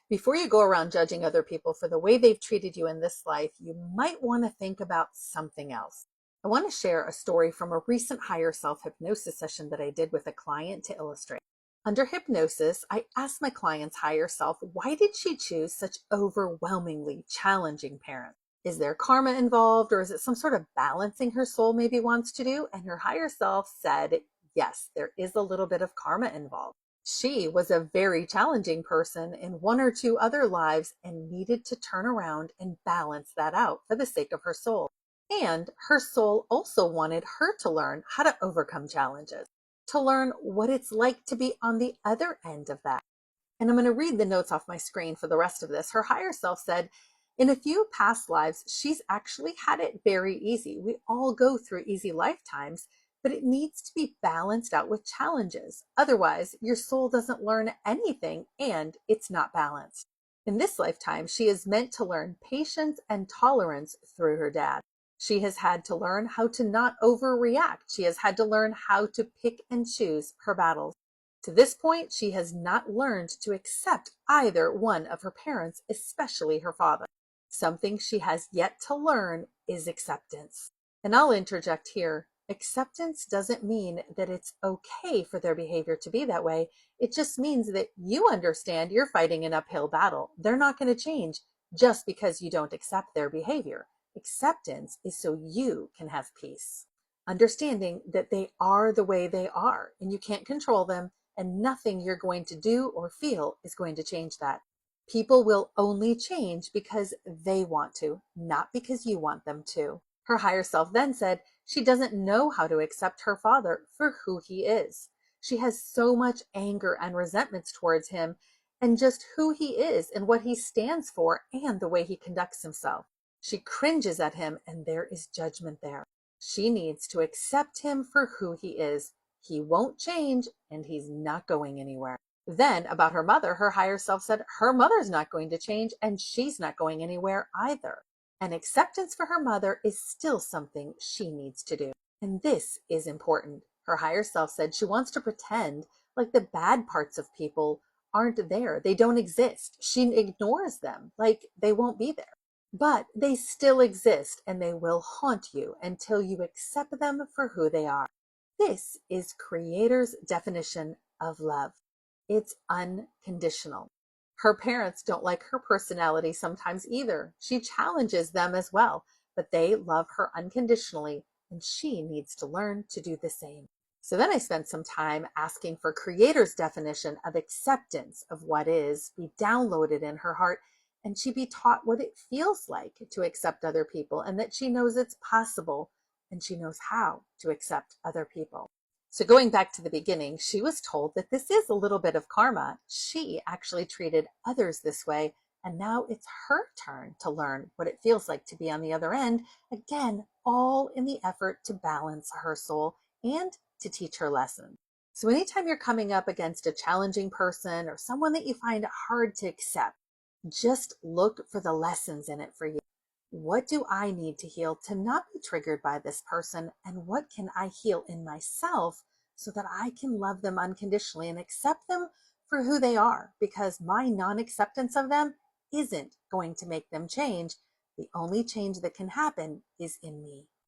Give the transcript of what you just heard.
Before you go around judging other people for the way they've treated you in this life, you might want to think about something else. I want to share a story from a recent higher self hypnosis session that I did with a client to illustrate. Under hypnosis, I asked my client's higher self, why did she choose such overwhelmingly challenging parents? Is there karma involved, or is it some sort of balancing her soul maybe wants to do? And her higher self said, yes, there is a little bit of karma involved. She was a very challenging person in one or two other lives and needed to turn around and balance that out for the sake of her soul. And her soul also wanted her to learn how to overcome challenges, to learn what it's like to be on the other end of that. And I'm going to read the notes off my screen for the rest of this. Her higher self said, in a few past lives, she's actually had it very easy. We all go through easy lifetimes, but it needs to be balanced out with challenges. Otherwise, your soul doesn't learn anything and it's not balanced. In this lifetime, she is meant to learn patience and tolerance through her dad. She has had to learn how to not overreact. She has had to learn how to pick and choose her battles. To this point, she has not learned to accept either one of her parents, especially her father. Something she has yet to learn is acceptance. And I'll interject here. Acceptance doesn't mean that it's okay for their behavior to be that way. It just means that you understand you're fighting an uphill battle. They're not going to change just because you don't accept their behavior. Acceptance is so you can have peace. Understanding that they are the way they are and you can't control them, and nothing you're going to do or feel is going to change that. People will only change because they want to, not because you want them to. Her higher self then said she doesn't know how to accept her father for who he is. She has so much anger and resentments towards him and just who he is and what he stands for and the way he conducts himself. She cringes at him and there is judgment there. She needs to accept him for who he is. He won't change and he's not going anywhere. Then about her mother, her higher self said her mother's not going to change and she's not going anywhere either. And acceptance for her mother is still something she needs to do. And this is important. Her higher self said she wants to pretend like the bad parts of people aren't there. They don't exist. She ignores them like they won't be there. But they still exist and they will haunt you until you accept them for who they are. This is Creator's definition of love. It's unconditional. Her parents don't like her personality sometimes either. She challenges them as well, but they love her unconditionally, and she needs to learn to do the same. So then I spent some time asking for Creator's definition of acceptance of what is be downloaded in her heart, and she be taught what it feels like to accept other people, and that she knows it's possible, and she knows how to accept other people. So going back to the beginning, she was told that this is a little bit of karma. She actually treated others this way, and now it's her turn to learn what it feels like to be on the other end, again, all in the effort to balance her soul and to teach her lessons. So anytime you're coming up against a challenging person or someone that you find hard to accept, just look for the lessons in it for you. What do I need to heal to not be triggered by this person? And what can I heal in myself so that I can love them unconditionally and accept them for who they are? Because my non-acceptance of them isn't going to make them change. The only change that can happen is in me.